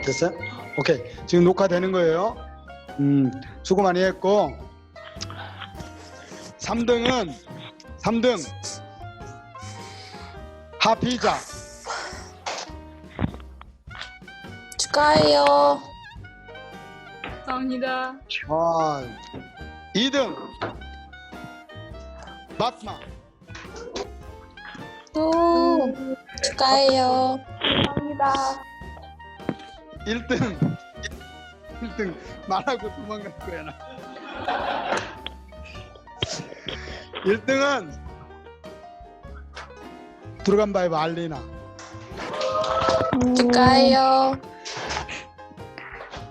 됐어요? 오케이. 지금 녹화되는 거예요. 수고 많이 했고 3등 하피자. 축하해요. 감사합니다. 2등 바스마. 또 축하해요. 감사합니다. 1등 말하고 도망갈 거야 나. 1등은 들어간 바이브 알리나. 축하해요.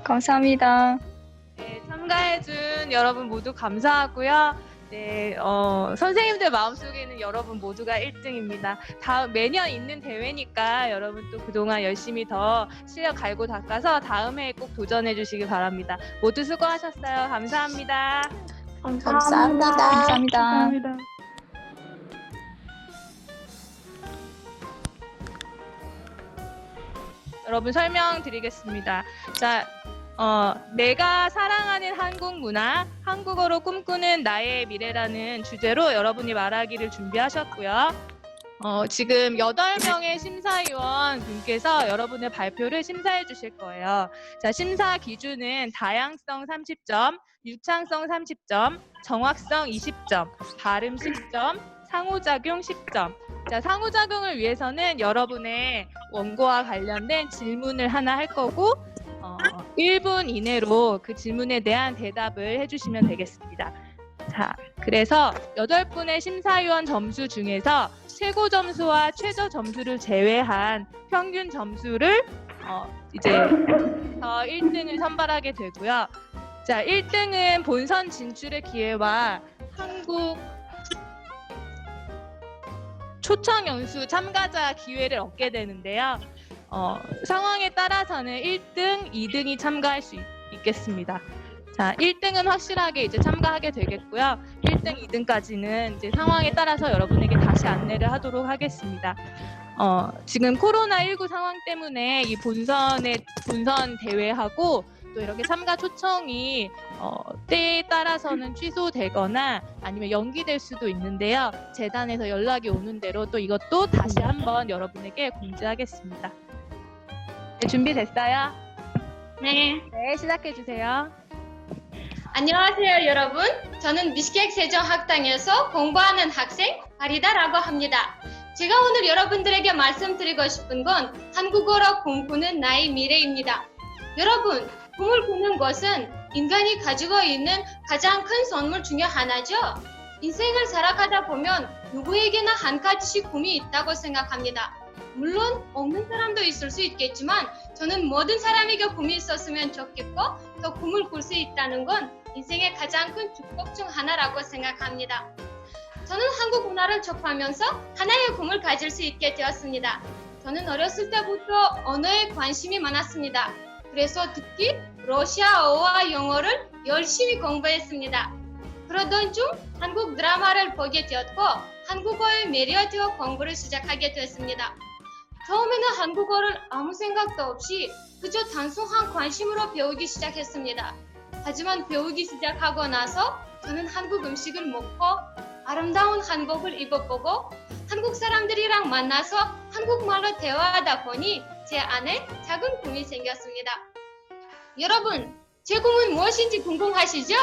감사합니다. 네, 참가해준 여러분 모두 감사하고요. 네, 선생님들 마음속에는 여러분 모두가 1등입니다. 다음 매년 있는 대회니까 여러분 또 그동안 열심히 더 실력 갈고 닦아서 다음 해에 꼭 도전해 주시기 바랍니다. 모두 수고하셨어요. 감사합니다. 감사합니다. 감사합니다. 여러분 설명드리겠습니다. 자, 내가 사랑하는 한국 문화, 한국어로 꿈꾸는 나의 미래라는 주제로 여러분이 말하기를 준비하셨고요. 지금 8명의 심사위원 분께서 여러분의 발표를 심사해 주실 거예요. 자, 심사 기준은 다양성 30점, 유창성 30점, 정확성 20점, 발음 10점, 상호작용 10점. 자, 상호작용을 위해서는 여러분의 원고와 관련된 질문을 하나 할 거고 1분 이내로 그 질문에 대한 대답을 해주시면 되겠습니다. 자, 그래서 8분의 심사위원 점수 중에서 최고 점수와 최저 점수를 제외한 평균 점수를 이제 1등을 선발하게 되고요. 자, 1등은 본선 진출의 기회와 한국 초청 연수 참가자 기회를 얻게 되는데요. 상황에 따라서는 1등, 2등이 참가할 수 있겠습니다. 자, 1등은 확실하게 이제 참가하게 되겠고요. 1등, 2등까지는 이제 상황에 따라서 여러분에게 다시 안내를 하도록 하겠습니다. 지금 코로나19 상황 때문에 이 본선 대회하고 또 이렇게 참가 초청이 때에 따라서는 취소되거나 아니면 연기될 수도 있는데요. 재단에서 연락이 오는 대로 또 이것도 다시 한번 여러분에게 공지하겠습니다. 네, 준비됐어요? 네, 네, 시작해 주세요. 안녕하세요 여러분. 저는 비스케크 세종학당에서 공부하는 학생 아리다라고 합니다. 제가 오늘 여러분들에게 말씀드리고 싶은 건 한국어로 꿈꾸는 나의 미래입니다. 여러분, 꿈을 꾸는 것은 인간이 가지고 있는 가장 큰 선물 중에 하나죠. 인생을 살아가다 보면 누구에게나 한 가지씩 꿈이 있다고 생각합니다. 물론 없는 사람도 있을 수 있겠지만 저는 모든 사람에게 꿈이 있었으면 좋겠고 더 꿈을 꿀 수 있다는 건 인생의 가장 큰 축복 중 하나라고 생각합니다. 저는 한국 문화를 접하면서 하나의 꿈을 가질 수 있게 되었습니다. 저는 어렸을 때부터 언어에 관심이 많았습니다. 그래서 특히 러시아어와 영어를 열심히 공부했습니다. 그러던 중 한국 드라마를 보게 되었고 한국어에 매료되어 공부를 시작하게 되었습니다. 처음에는 한국어를 아무 생각도 없이 그저 단순한 관심으로 배우기 시작했습니다. 하지만 배우기 시작하고 나서 저는 한국 음식을 먹고 아름다운 한복을 입어보고 한국 사람들이랑 만나서 한국말로 대화하다 보니 제 안에 작은 꿈이 생겼습니다. 여러분, 제 꿈은 무엇인지 궁금하시죠?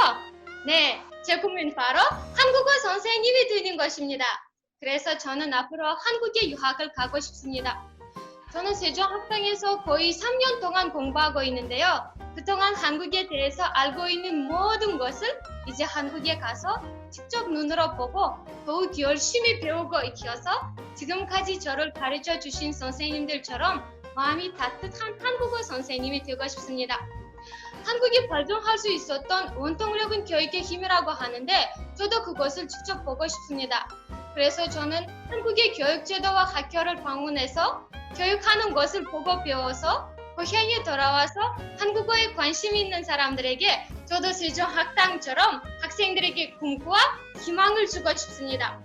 네, 제 꿈은 바로 한국어 선생님이 되는 것입니다. 그래서 저는 앞으로 한국에 유학을 가고 싶습니다. 저는 세종학당에서 거의 3년 동안 공부하고 있는데요. 그동안 한국에 대해서 알고 있는 모든 것을 이제 한국에 가서 직접 눈으로 보고 더욱 열심히 배우고 익혀서 지금까지 저를 가르쳐 주신 선생님들처럼 마음이 따뜻한 한국어 선생님이 되고 싶습니다. 한국이 발전할 수 있었던 원동력은 교육의 힘이라고 하는데 저도 그것을 직접 보고 싶습니다. 그래서 저는 한국의 교육제도와 학교를 방문해서 교육하는 것을 보고 배워서 고향에 돌아와서 한국어에 관심 있는 사람들에게 저도 세종학당처럼 학생들에게 꿈과 희망을 주고 싶습니다.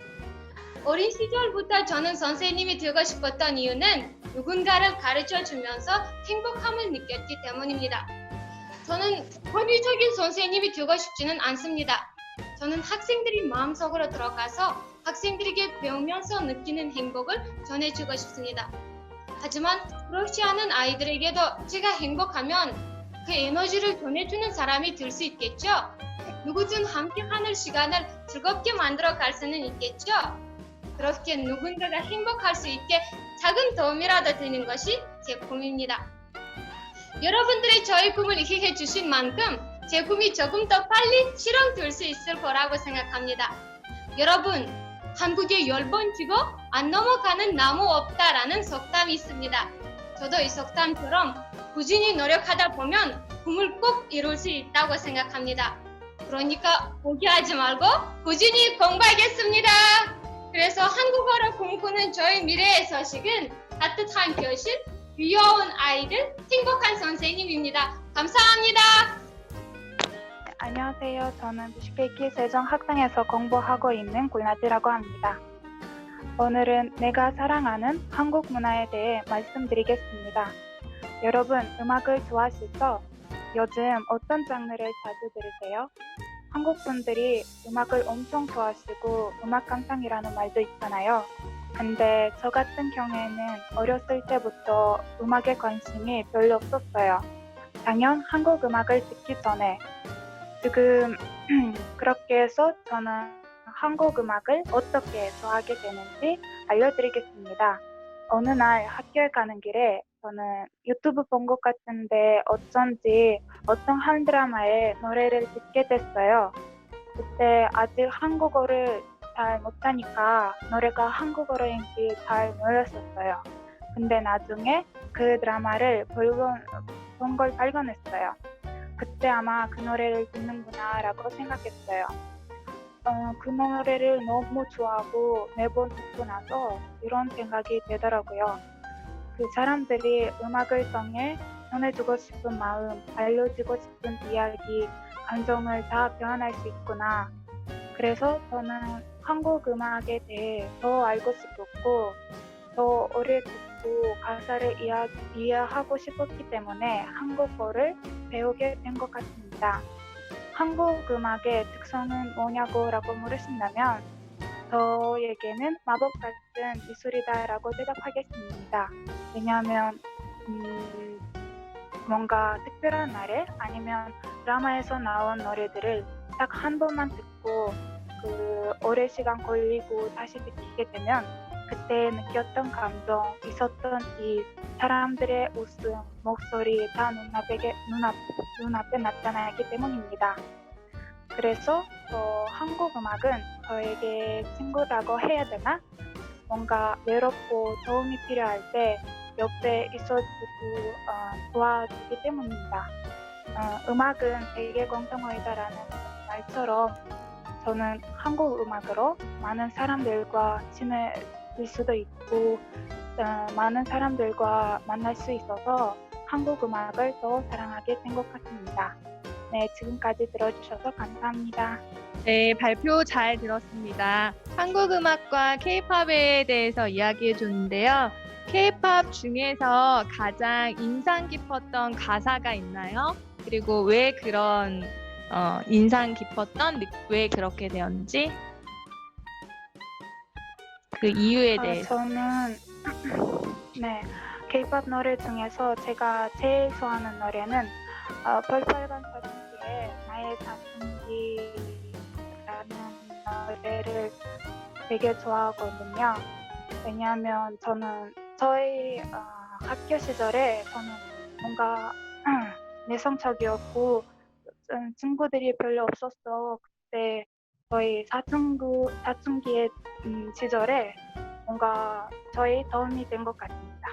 어린 시절부터 저는 선생님이 되고 싶었던 이유는 누군가를 가르쳐 주면서 행복함을 느꼈기 때문입니다. 저는 권위적인 선생님이 되고 싶지는 않습니다. 저는 학생들이 마음속으로 들어가서 학생들에게 배우면서 느끼는 행복을 전해주고 싶습니다. 하지만 그렇지 않은 아이들에게도 제가 행복하면 그 에너지를 전해주는 사람이 될 수 있겠죠? 누구든 함께하는 시간을 즐겁게 만들어 갈 수는 있겠죠? 그렇게 누군가가 행복할 수 있게 작은 도움이라도 되는 것이 제 꿈입니다. 여러분들이 저의 꿈을 이해해 주신 만큼 제 꿈이 조금 더 빨리 실현될 수 있을 거라고 생각합니다. 여러분, 한국에 10번 지고 안 넘어가는 나무 없다라는 속담이 있습니다. 저도 이 속담처럼 꾸준히 노력하다 보면 꿈을 꼭 이룰 수 있다고 생각합니다. 그러니까 포기하지 말고 꾸준히 공부하겠습니다. 그래서 한국어로 꿈꾸는 저의 미래의 소식은 따뜻한 교실, 귀여운 아이들, 행복한 선생님입니다. 감사합니다. 안녕하세요. 저는 비슈케이키 세종학당에서 공부하고 있는 굴나즈라고 합니다. 오늘은 내가 사랑하는 한국 문화에 대해 말씀드리겠습니다. 여러분, 음악을 좋아하시죠? 요즘 어떤 장르를 자주 들으세요? 한국 분들이 음악을 엄청 좋아하시고 음악 감상이라는 말도 있잖아요. 근데 저 같은 경우에는 어렸을 때부터 음악에 관심이 별로 없었어요. 당연 한국 음악을 듣기 전에 지금 그렇게 해서 저는 한국 음악을 어떻게 좋아하게 되는지 알려드리겠습니다. 어느 날 학교에 가는 길에 저는 유튜브 본 것 같은데 어쩐지 어떤 한 드라마의 노래를 듣게 됐어요. 그때 아직 한국어를 잘 못하니까 노래가 한국어로인지 잘 몰랐었어요. 근데 나중에 그 드라마를 본 걸 발견했어요. 그때 아마 그 노래를 듣는구나 라고 생각했어요. 그 노래를 너무 좋아하고 매번 듣고 나서 이런 생각이 되더라고요. 그 사람들이 음악을 통해 전해주고 싶은 마음, 알려주고 싶은 이야기, 감정을 다 표현할 수 있구나. 그래서 저는 한국 음악에 대해 더 알고 싶었고 더 오래 듣고 가사를 이해하고 싶었기 때문에 한국어를 배우게 된 것 같습니다. 한국 음악의 특성은 뭐냐고 라고 물으신다면 저에게는 마법 같은 미술이다라고 대답하겠습니다. 왜냐하면 뭔가 특별한 날에 아니면 드라마에서 나온 노래들을 딱 한 번만 듣고 그 오랜 시간 걸리고 다시 듣게 되면 그때 느꼈던 감동, 있었던 이 사람들의 웃음, 목소리 다 눈앞에 나타나기 때문입니다. 그래서 한국 음악은 저에게 친구라고 해야 되나? 뭔가 외롭고 도움이 필요할 때 옆에 있어주고 도와주기 때문입니다. 음악은 세계 공통어이다라는 말처럼 저는 한국 음악으로 많은 사람들과 친해질 수도 있고 많은 사람들과 만날 수 있어서 한국 음악을 더 사랑하게 된 것 같습니다. 네, 지금까지 들어주셔서 감사합니다. 네, 발표 잘 들었습니다. 한국 음악과 K-팝에 대해서 이야기해 줬는데요. K-팝 중에서 가장 인상 깊었던 가사가 있나요? 그리고 왜 그런 인상 깊었던 왜 그렇게 되었는지 그 이유에 대해서. 저는 네, K-팝 노래 중에서 제가 제일 좋아하는 노래는 별빨간 사춘기의 나의 사춘기라는 노래를 되게 좋아하거든요. 왜냐하면 저는 저희 학교 시절에 저는 뭔가 내성적이었고 친구들이 별로 없었어. 그때 저희 사춘기의 시절에 뭔가 저희 도움이 된 것 같습니다.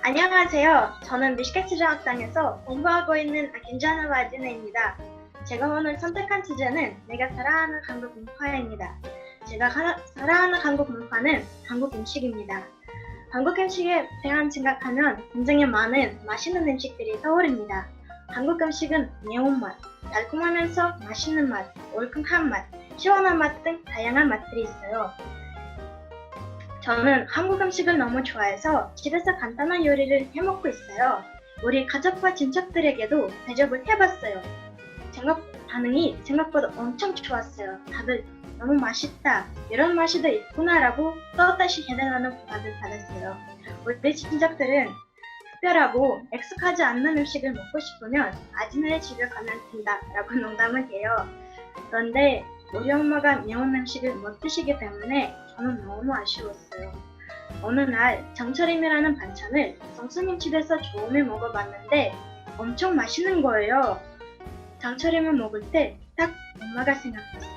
안녕하세요. 저는 미시케 세종학당에서 공부하고 있는 김자나 바지네입니다. 제가 오늘 선택한 주제는 내가 사랑하는 한국 문화입니다. 제가 사랑하는 한국 문화는 한국 음식입니다. 한국 음식에 대한 생각하면 굉장히 많은 맛있는 음식들이 떠오릅니다. 한국 음식은 매운맛, 달콤하면서 맛있는 맛, 얼큰한 맛, 시원한 맛 등 다양한 맛들이 있어요. 저는 한국 음식을 너무 좋아해서 집에서 간단한 요리를 해먹고 있어요. 우리 가족과 친척들에게도 대접을 해봤어요. 반응이 생각보다 엄청 좋았어요. 다들 너무 맛있다, 이런 맛이 더 있구나라고 또다시 해달라는 부탁을 받았어요. 우리 친척들은 특별하고 익숙하지 않는 음식을 먹고 싶으면 아지네 집에 가면 된다라고 농담을 해요. 그런데 우리 엄마가 매운 음식을 못 드시기 때문에 저는 너무 아쉬웠어요. 어느 날 장철임이라는 반찬을 성수님 집에서 처음에 먹어봤는데 엄청 맛있는 거예요. 장철임을 먹을 때 딱 엄마가 생각났어요.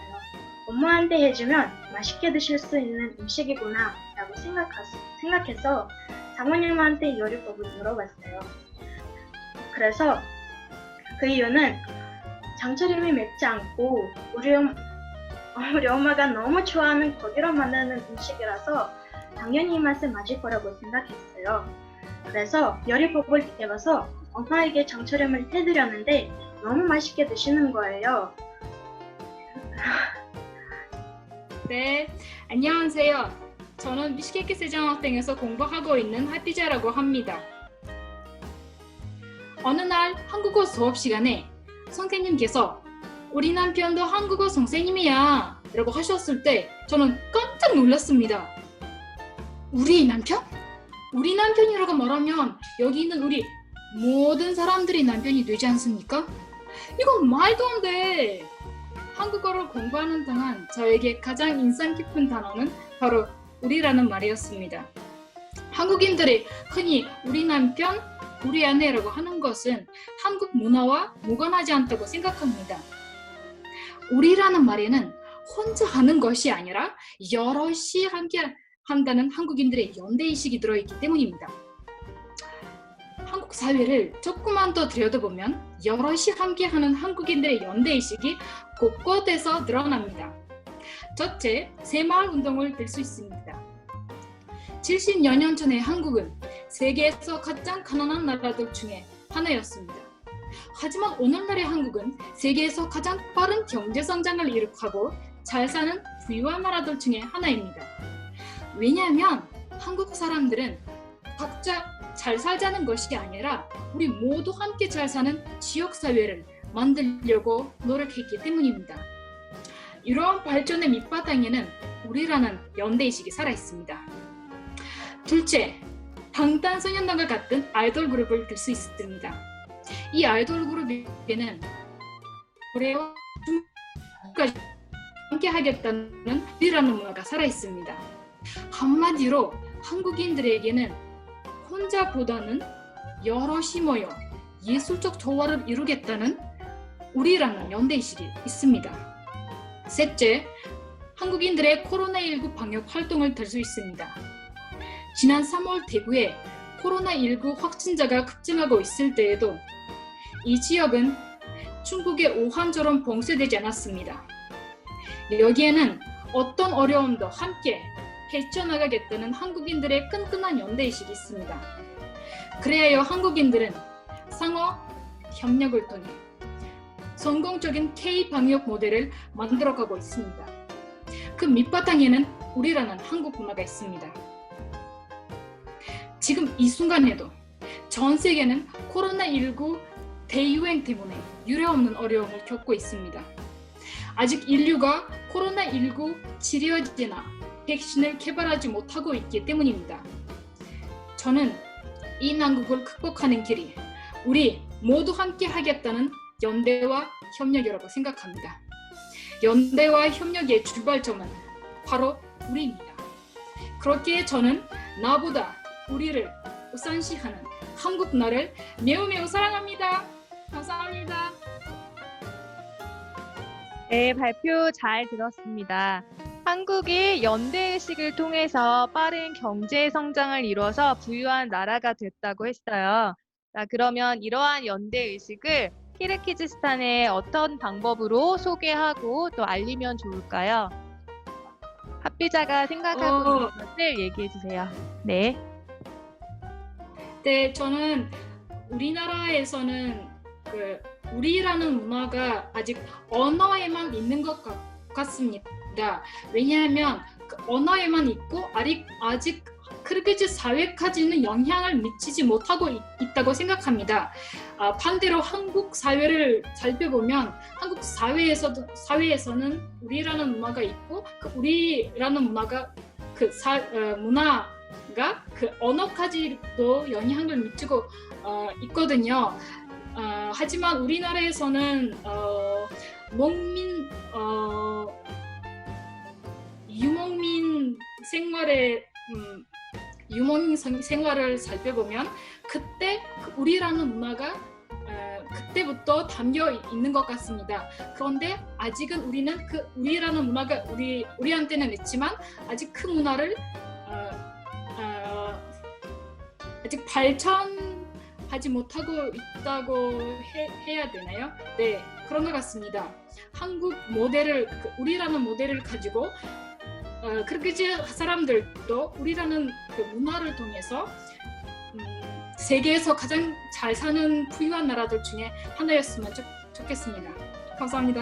엄마한테 해주면 맛있게 드실 수 있는 음식이구나 라고 생각해서 사모님한테 요리법을 물어봤어요. 그래서 그 이유는 장철임이 맵지 않고 우리 엄마가 너무 좋아하는 고기로 만드는 음식이라서 당연히 이 맛에 맞을 거라고 생각했어요. 그래서 요리법을 배워서 엄마에게 장철임을 해드렸는데 너무 맛있게 드시는 거예요. 네, 안녕하세요. 저는 비슈케크 세종학당에서 공부하고 있는 하티자라고 합니다. 어느 날 한국어 수업 시간에 선생님께서 우리 남편도 한국어 선생님이야 라고 하셨을 때 저는 깜짝 놀랐습니다. 우리 남편? 우리 남편이라고 말하면 여기 있는 우리 모든 사람들이 남편이 되지 않습니까? 이건 말도 안 돼. 한국어를 공부하는 동안 저에게 가장 인상 깊은 단어는 바로 우리라는 말이었습니다. 한국인들이 흔히 우리 남편, 우리 아내라고 하는 것은 한국 문화와 무관하지 않다고 생각합니다. 우리라는 말에는 혼자 하는 것이 아니라 여럿이 함께 한다는 한국인들의 연대의식이 들어있기 때문입니다. 한국 사회를 조금만 더 들여다보면 여럿이 함께하는 한국인들의 연대의식이 곳곳에서 드러납니다. 첫째, 새마을운동을 들 수 있습니다. 70여 년 전에 한국은 세계에서 가장 가난한 나라들 중에 하나였습니다. 하지만 오늘날의 한국은 세계에서 가장 빠른 경제성장을 이룩하고 잘 사는 부유한 나라들 중에 하나입니다. 왜냐하면 한국 사람들은 각자 잘 살자는 것이 아니라 우리 모두 함께 잘 사는 지역사회를 만들려고 노력했기 때문입니다. 이러한 발전의 밑바탕에는 우리라는 연대의식이 살아있습니다. 둘째, 방탄소년단과 같은 아이돌 그룹을 들 수 있습니다. 이 아이돌 그룹에는 노래와 춤까지 함께 하겠다는 우리라는 문화가 살아있습니다. 한마디로 한국인들에게는 혼자보다는 여럿이 모여 예술적 조화를 이루겠다는 우리라는 연대의식이 있습니다. 셋째, 한국인들의 코로나19 방역 활동을 들 수 있습니다. 지난 3월 대구에 코로나19 확진자가 급증하고 있을 때에도 이 지역은 중국의 오한처럼 봉쇄되지 않았습니다. 여기에는 어떤 어려움도 함께 헤쳐나가겠다는 한국인들의 끈끈한 연대의식이 있습니다. 그래야 한국인들은 상호 협력을 통해 성공적인 K-방역 모델을 만들어가고 있습니다. 그 밑바탕에는 우리라는 한국 문화가 있습니다. 지금 이 순간에도 전 세계는 코로나19 대유행 때문에 유례없는 어려움을 겪고 있습니다. 아직 인류가 코로나19 치료제나 백신을 개발하지 못하고 있기 때문입니다. 저는 이 난국을 극복하는 길이 우리 모두 함께 하겠다는 연대와 협력이라고 생각합니다. 연대와 협력의 출발점은 바로 우리입니다. 그렇기에 저는 나보다 우리를 우선시하는 한국 나라를 매우 사랑합니다. 감사합니다. 네, 발표 잘 들었습니다. 한국이 연대의식을 통해서 빠른 경제 성장을 이뤄서 부유한 나라가 됐다고 했어요. 자, 그러면 이러한 연대의식을 키르기즈스탄에 어떤 방법으로 소개하고 또 알리면 좋을까요? 합비자가 생각하고 있는 것을 얘기해 주세요. 네. 네, 저는 우리나라에서는 우리라는 문화가 아직 언어에만 있는 것 같습니다. 왜냐하면 그 언어에만 있고 아직 크르기즈 사회까지는 영향을 미치지 못하고 있다고 생각합니다. 반대로 한국 사회를 살펴보면 한국 사회에서는 우리라는 문화가 있고 그 우리라는 문화가 문화가 그 언어까지도 영향을 미치고 있거든요. 하지만 우리나라에서는 유목민 생활을 살펴보면 그때 우리라는 문화가 그때부터 담겨 있는 것 같습니다. 그런데 아직은 우리는 그 우리라는 문화가 우리한테는 있지만 아직 그 문화를 아직 발전하지 못하고 있다고 해야 되나요? 네, 그런 것 같습니다. 한국 모델을 우리라는 모델을 가지고 크르기즈 사람들도 우리라는 그 문화를 통해서 세계에서 가장 잘 사는 부유한 나라들 중에 하나였으면 좋겠습니다. 감사합니다.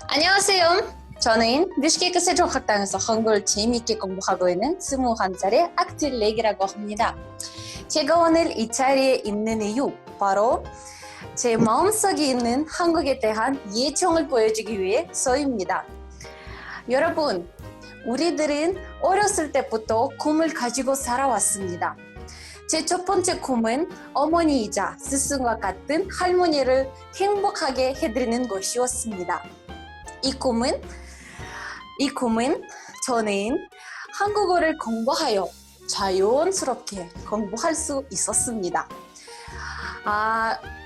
안녕하세요. 저는 비슈케크 세종학당에서 한국어를 재미있게 공부하고 있는 21살의 악틸렉이라고 합니다. 제가 오늘 이 자리에 있는 이유 바로 제 마음속에 있는 한국에 대한 애정을 보여주기 위해서입니다. 여러분, 우리들은 어렸을 때부터 꿈을 가지고 살아왔습니다. 제 첫 번째 꿈은 어머니이자 스승과 같은 할머니를 행복하게 해드리는 것이었습니다. 이 꿈은 저는 한국어를 공부하여 자연스럽게 공부할 수 있었습니다.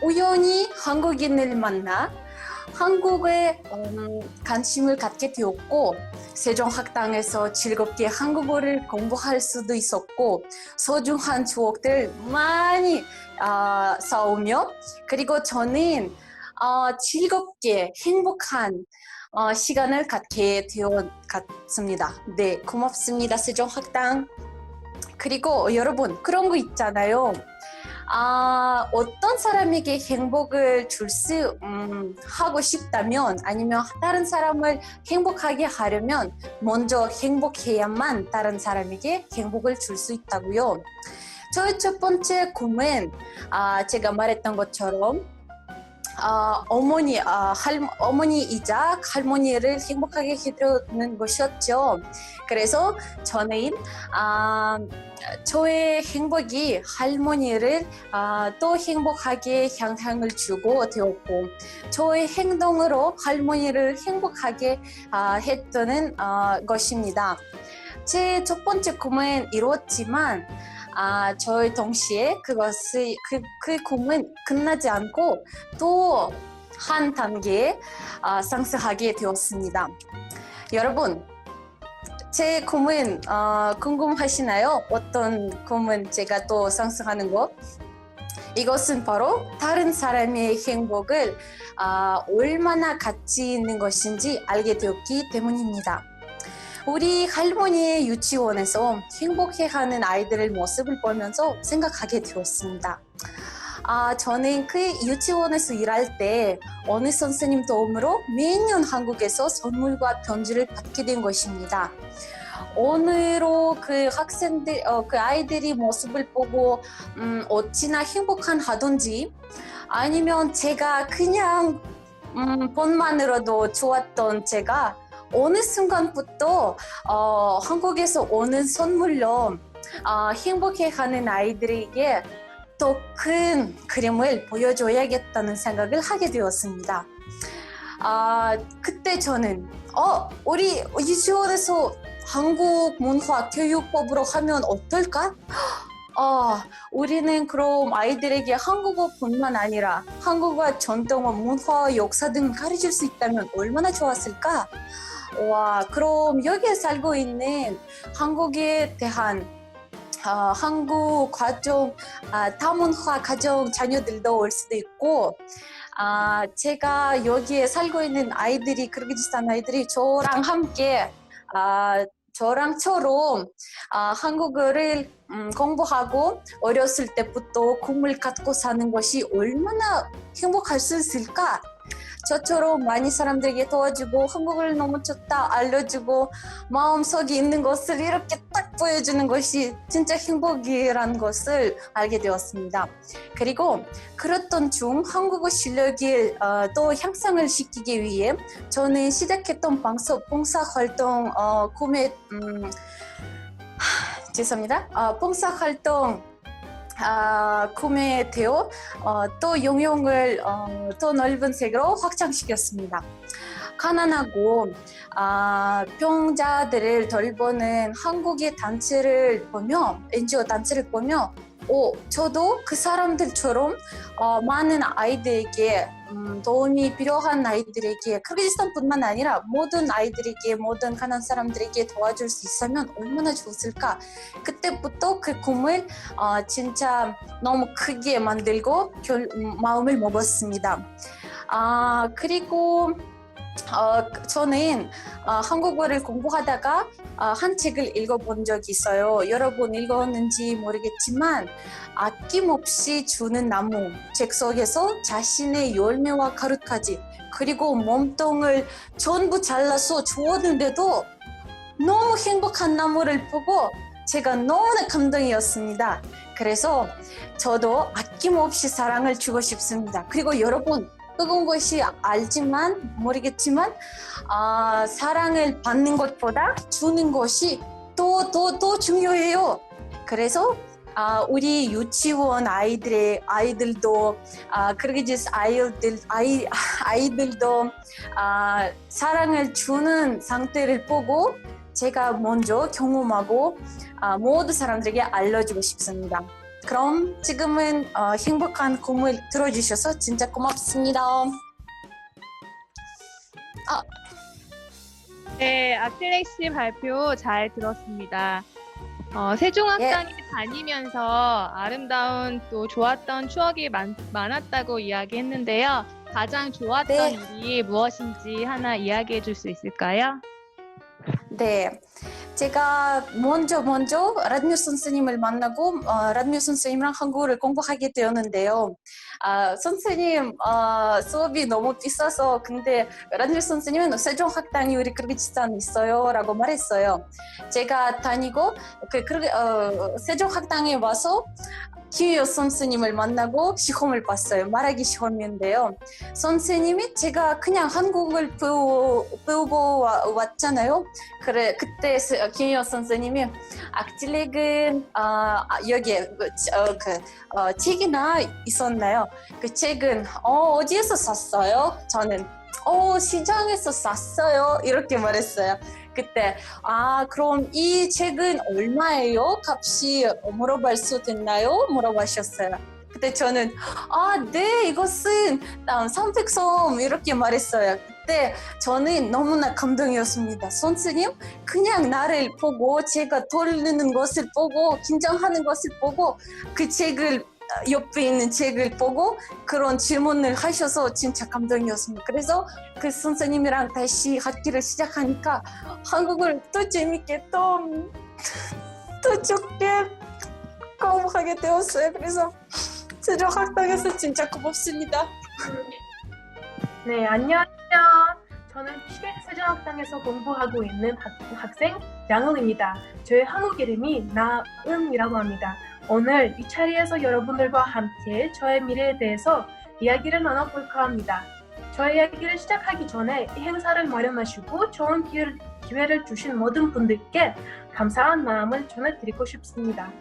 우연히 한국인을 만나 한국에 관심을 갖게 되었고 세종학당에서 즐겁게 한국어를 공부할 수도 있었고 소중한 추억들 많이 쌓으며 그리고 저는 즐겁게 행복한 시간을 갖게 되었습니다. 네, 고맙습니다. 세종학당. 그리고 여러분 그런 거 있잖아요. 어떤 사람에게 행복을 하고 싶다면 아니면 다른 사람을 행복하게 하려면 먼저 행복해야만 다른 사람에게 행복을 줄 수 있다고요. 저의 첫 번째 꿈은 제가 말했던 것처럼 어머니이자 할머니를 행복하게 해드리는 것이었죠. 그래서 저는 저의 행복이 할머니를 또 행복하게 영향을 주고 되었고 저의 행동으로 할머니를 행복하게 했던 것입니다. 제 첫 번째 꿈은 이루었지만 저희 동시에 그 꿈은 끝나지 않고 또 한 단계 상승하게 되었습니다. 여러분, 제 꿈은 궁금하시나요? 어떤 꿈은 제가 또 상승하는 거? 이것은 바로 다른 사람의 행복을 얼마나 가치 있는 것인지 알게 되었기 때문입니다. 우리 할머니의 유치원에서 행복해하는 아이들의 모습을 보면서 생각하게 되었습니다. 저는 그 유치원에서 일할 때 어느 선생님 도움으로 매년 한국에서 선물과 편지를 받게 된 것입니다. 오늘로 그 학생들, 그 아이들이 모습을 보고 어찌나 행복한 하던지 아니면 제가 그냥 본만으로도 좋았던 제가 어느 순간부터 한국에서 오는 선물로 행복해하는 아이들에게 더 큰 그림을 보여줘야겠다는 생각을 하게 되었습니다. 그때 저는 우리 유치원에서 한국 문화 교육법으로 하면 어떨까? 우리는 그럼 아이들에게 한국어뿐만 아니라 한국어 전통어, 문화, 역사 등 가르칠 수 있다면 얼마나 좋았을까? 그럼 여기에 살고 있는 한국에 대한 한국 가정, 다문화 가정 자녀들도 올 수도 있고 제가 여기에 살고 있는 아이들이 크르기즈스탄 아이들이 저랑 함께 저랑처럼 한국어를 공부하고 어렸을 때부터 꿈을 갖고 사는 것이 얼마나 행복할 수 있을까? 저처럼 많이 사람들에게 도와주고 한국을 너무 좋다 알려주고 마음속에 있는 것을 이렇게 딱 보여주는 것이 진짜 행복이라는 것을 알게 되었습니다. 그리고 그랬던 중 한국어 실력을 또 향상을 시키기 위해 저는 시작했던 봉사활동 죄송합니다. 봉사활동 구매되어 또 영역을 더 넓은 세계로 확장시켰습니다. 가난하고 병자들을 돌보는 한국의 단체를 보며 NGO 단체를 보며 저도 그 사람들처럼 많은 아이들에게 도움이 필요한 아이들에게 크르기스탄뿐만 아니라 모든 아이들에게 모든 가난한 사람들에게 도와줄 수 있으면 얼마나 좋을까. 그때부터 그 꿈을 진짜 너무 크게 만들고 마음을 먹었습니다. 그리고 저는 한국어를 공부하다가 한 책을 읽어본 적이 있어요. 여러분 읽었는지 모르겠지만 아낌없이 주는 나무 책 속에서 자신의 열매와 가루까지 그리고 몸통을 전부 잘라서 주었는데도 너무 행복한 나무를 보고 제가 너무나 감동이었습니다. 그래서 저도 아낌없이 사랑을 주고 싶습니다. 그리고 여러분 뜨거운 것이 알지만 모르겠지만 사랑을 받는 것보다 주는 것이 더 중요해요. 그래서 우리 유치원 아이들도 크르기즈 아이들도 사랑을 주는 상태를 보고 제가 먼저 경험하고 모든 사람들에게 알려주고 싶습니다. 그럼 지금은 행복한 꿈을 들어주셔서 진짜 고맙습니다. 네, 악질렉 씨 발표 잘 들었습니다. 세종학당에 다니면서 아름다운 또 좋았던 추억이 많았다고 이야기했는데요. 가장 좋았던 일이 무엇인지 하나 이야기해 줄 수 있을까요? 네, 제가 먼저 라디오 선생님을 만나고 라디오 선생님이랑 한국어를 공부하게 되었는데요. 선생님 수업이 너무 비싸서 근데 라디오 선생님은 세종학당이 우리 크르기스탄에 있어요 라고 말했어요. 제가 다니고 세종학당에 와서 기요 선생님을 만나고 시험을 봤어요. 말하기 시험인데요. 선생님이 제가 그냥 한국어를 배우고 왔잖아요. 그때 기요 선생님이 악질렉은 여기에 책이나 있었나요? 그 책은 어디에서 샀어요? 저는 시장에서 샀어요. 이렇게 말했어요. 그때 그럼 이 책은 얼마예요? 값이 물어볼 수 있나요? 물어보셨어요. 그때 저는 네, 이것은 300som 이렇게 말했어요. 그때 저는 너무나 감동이었습니다. 선생님 그냥 나를 보고 제가 돌리는 것을 보고 긴장하는 것을 보고 그 책을 옆에 있는 책을 보고 그런 질문을 하셔서 진짜 감동이었습니다. 그래서 그 선생님이랑 다시 학기를 시작하니까 한국을 또 재밌게 또 좋게 공부하게 되었어요. 그래서 세종학당에서 진짜 고맙습니다. 네, 안녕하세요. 저는 세종학당에서 공부하고 있는 학생 양은입니다. 저의 한국 이름이 나은이라고 합니다. 오늘 이 자리에서 여러분들과 함께 저의 미래에 대해서 이야기를 나눠볼까 합니다. 저의 이야기를 시작하기 전에 이 행사를 마련하시고 좋은 기회를 주신 모든 분들께 감사한 마음을 전해드리고 싶습니다.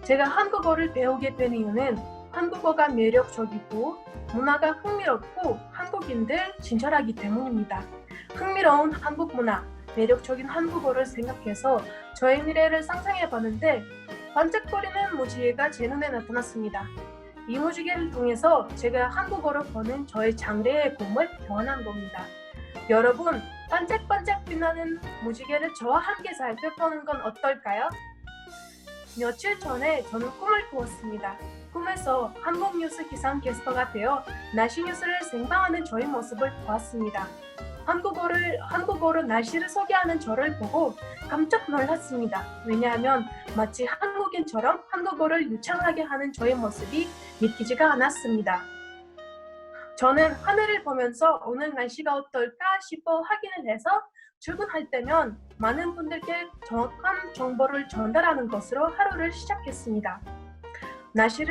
제가 한국어를 배우게 된 이유는 한국어가 매력적이고 문화가 흥미롭고 한국인들 친절하기 때문입니다. 흥미로운 한국 문화, 매력적인 한국어를 생각해서 저의 미래를 상상해봤는데 반짝거리는 무지개가 제 눈에 나타났습니다. 이 무지개를 통해서 제가 한국어로 보는 저의 장래의 꿈을 표현한 겁니다. 여러분, 반짝반짝 빛나는 무지개를 저와 함께 살펴보는 건 어떨까요? 며칠 전에 저는 꿈을 꾸었습니다. 꿈에서 한국 뉴스 기상 캐스터가 되어 날씨 뉴스를 생방하는 저의 모습을 보았습니다. 한국어로 날씨를 소개하는 저를 보고 깜짝 놀랐습니다. 왜냐하면 마치 한국인처럼 한국어를 유창하게 하는 저의 모습이 믿기지가 않았습니다. 저는 하늘을 보면서 오늘 날씨가 어떨까 싶어 확인을 해서 출근할 때면 많은 분들께 정확한 정보를 전달하는 것으로 하루를 시작했습니다. 날씨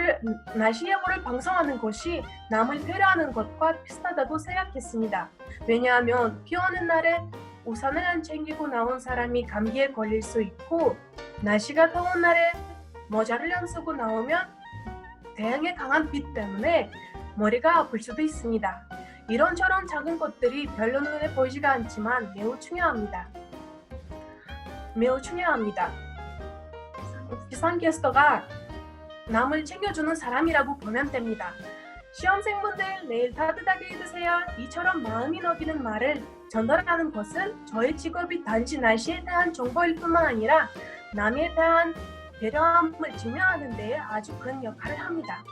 예보를 방송하는 것이 남을 배려하는 것과 비슷하다고 생각했습니다. 왜냐하면 비 오는 날에 우산을 안 챙기고 나온 사람이 감기에 걸릴 수 있고, 날씨가 더운 날에 모자를 안 쓰고 나오면 태양의 강한 빛 때문에 머리가 아플 수도 있습니다. 이런저런 작은 것들이 별로 눈에 보이지가 않지만 매우 중요합니다. 기상캐스터가 남을 챙겨주는 사람이라고 보면 됩니다. 시험생분들 내일 따뜻하게 입으세요. 이처럼 마음이 녹이는 말을 전달하는 것은 저의 직업이 단지 날씨에 대한 정보일 뿐만 아니라 남에 대한 배려함을 증명하는 데에 아주 큰 역할을 합니다.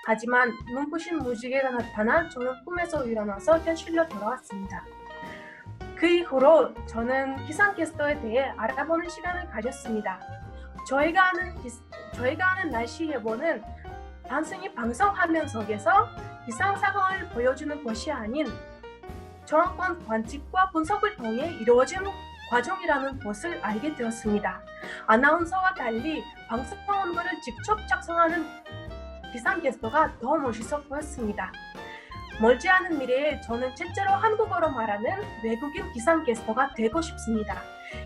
하지만 눈부신 무지개가 나타나 저는 꿈에서 일어나서 현실로 돌아왔습니다. 그 이후로 저는 기상캐스터에 대해 알아보는 시간을 가졌습니다. 저희가 아는 날씨 예보는 단순히 방송화면 속에서 기상 상황을 보여주는 것이 아닌 정확한 관측과 분석을 통해 이루어진 과정이라는 것을 알게 되었습니다. 아나운서와 달리 방송 원고를 직접 작성하는 기상캐스터가 더 멋있어 보였습니다. 멀지 않은 미래에 저는 실제로 한국어로 말하는 외국인 기상캐스터가 되고 싶습니다.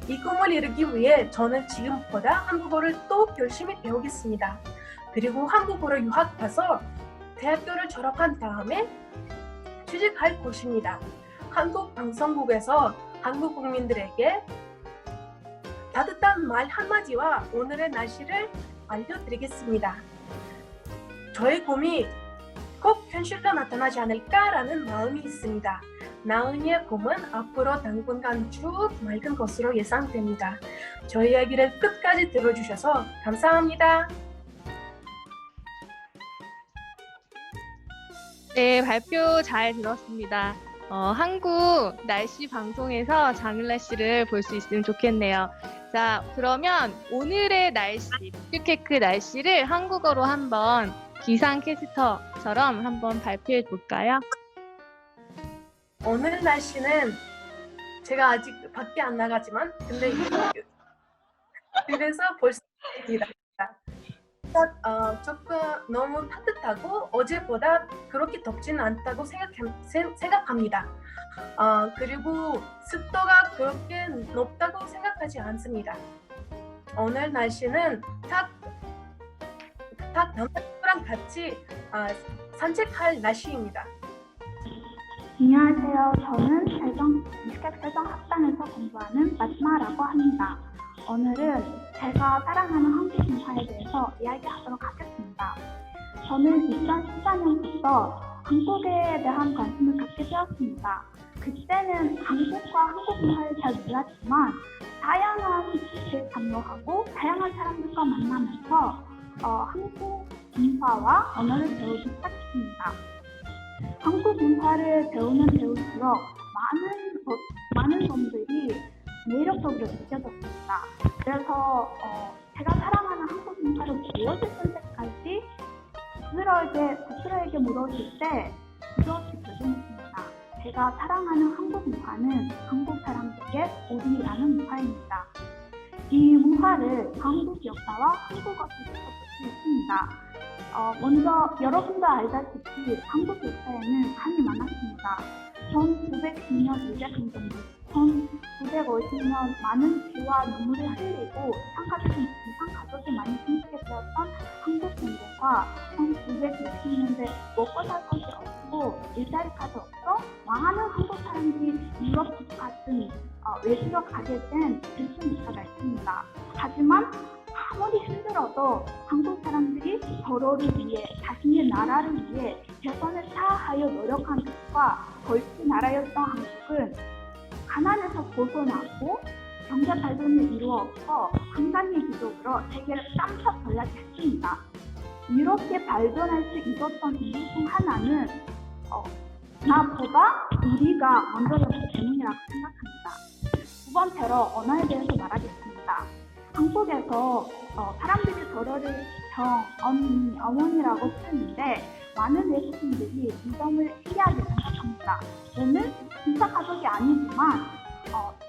이 꿈을 이루기 위해 저는 지금보다 한국어를 또 열심히 배우겠습니다. 그리고 한국으로 유학 가서 대학교를 졸업한 다음에 취직할 것입니다. 한국 방송국에서 한국 국민들에게 따뜻한 말 한마디와 오늘의 날씨를 알려드리겠습니다. 저의 꿈이 꼭 현실로 나타나지 않을까라는 마음이 있습니다. 나은이의 꿈은 앞으로 당분간 쭉 맑은 것으로 예상됩니다. 저희 이야기를 끝까지 들어주셔서 감사합니다. 네, 발표 잘 들었습니다. 한국 날씨 방송에서 장윤라 씨를 볼 수 있으면 좋겠네요. 자, 그러면 오늘의 날씨, 뮤직케이크 날씨를 한국어로 한번 기상캐스터처럼 한번 발표해 볼까요? 오늘 날씨는 제가 아직 밖에 안 나가지만 근데 그래서 볼 수 있습니다. 조금 너무 따뜻하고 어제보다 그렇게 덥지는 않다고 생각합니다. 그리고 습도가 그렇게 높다고 생각하지 않습니다. 오늘 날씨는 딱 남자친구랑 같이 산책할 날씨입니다. 안녕하세요. 저는 뮤직케이크 세종학당에서 공부하는 마지마라고 합니다. 오늘은 제가 사랑하는 한국 문화에 대해서 이야기하도록 하겠습니다. 저는 2014년부터 한국에 대한 관심을 갖게 되었습니다. 그때는 한국과 한국 문화를 잘 몰랐지만 다양한 게 참여하고 다양한 사람들과 만나면서 한국 문화와 언어를 배우기 시작했습니다. 한국 문화를 배울수록 많은 점들이 매력적으로 느껴졌습니다. 그래서 제가 사랑하는 한국 문화를 무엇을 선택할지 스스로에게 물었을 때 이것이 결정했습니다. 제가 사랑하는 한국 문화는 한국 사람들의 우리라는 문화입니다. 이 문화를 한국 역사와 한국어 속에서 볼 수 있습니다. 먼저 여러분도 알다시피 한국 역사에는 한이 많았습니다. 1910년 일제강점기, 1950년 많은 피와 눈물을 흘리고 이상 가족이 많이 숨지게 되었던 한국전쟁과 1960년대 먹고 살 것이 없고 일자리까지 없어 많은 한국 사람들이 유럽 같은 외지로 가게 된 일순위가 있습니다. 하지만 아무리 힘들어도 한국 사람들이 서로를 위해 자신의 나라를 위해 최선을 다하여 노력한 결과 벌집 나라였던 한국은 가난에서 벗어나고 경제 발전을 이루었고 한강의 기적으로 세계를 깜짝 놀라게 했습니다. 이렇게 발전할 수 있었던 이유 중 하나는 나보다 우리가 먼저였기 때문이라고 생각합니다. 두 번째로 언어에 대해서 말하겠습니다. 한국에서 사람들이 저를 형, 언니, 어머니라고 부르는데 많은 외국인들이 이 점을 신기하게 생각합니다. 저는 진짜 가족이 아니지만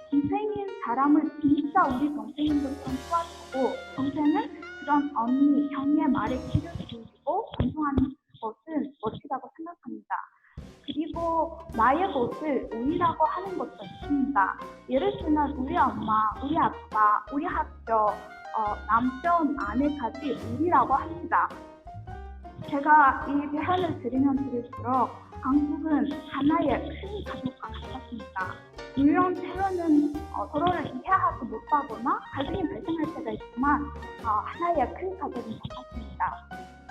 동생인 사람을 진짜 우리 동생인 것처럼 도와주고 동생은 그런 언니, 형의 말에 귀를 기울이고 존중하는 것은 멋지다고 생각합니다. 그리고 나의 것을 우리라고 하는 것도 있습니다. 예를 들면 우리 엄마, 우리 아빠, 우리 학교, 남편, 아내까지 우리라고 합니다. 제가 이 표현을 들으면 들을수록 한국은 하나의 큰 가족과 같았습니다. 물론 때로는 서로를 이해하지 못하거나 갈등이 발생할 때가 있지만 하나의 큰 가족인 것 같습니다.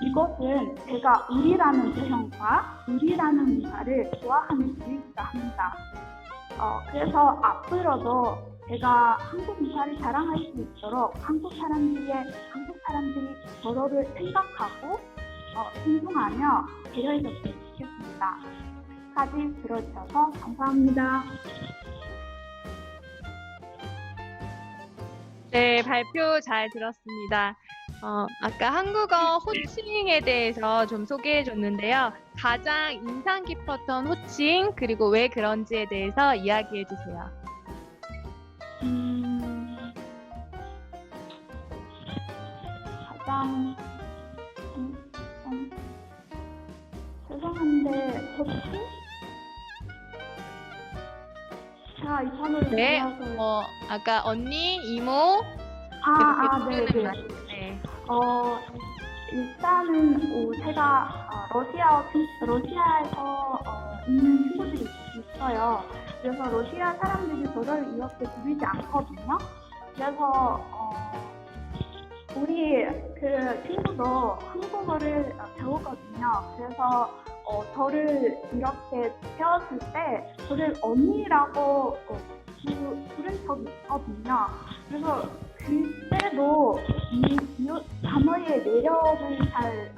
이것은 제가 우리라는 표현과 우리라는 문화를 좋아하는 이유이기도 합니다. 그래서 앞으로도 제가 한국 문화를 자랑할 수 있도록 한국 사람들이 서로를 생각하고 존중하며 배려해줬으면 좋겠습니다. 끝까지 들어주셔서 감사합니다. 네, 발표 잘 들었습니다. 아까 한국어 호칭에 대해서 좀 소개해 줬는데요. 가장 인상 깊었던 호칭, 그리고 왜 그런지에 대해서 이야기해 주세요. 가장 죄송한데 호칭? 제가 이 단어를 네, 몰라서 아까 언니, 이모, 네네. 네. 일단은 제가 러시아에서 있는 친구들이 있어요. 그래서 러시아 사람들이 저를 이렇게 부르지 않거든요. 그래서 우리 그 친구도 한국어를 배우거든요. 그래서 저를 이렇게 배웠을 때 저를 언니라고 부른 적이 있거든요. 그래서 그때도 이 단어의 매력을 잘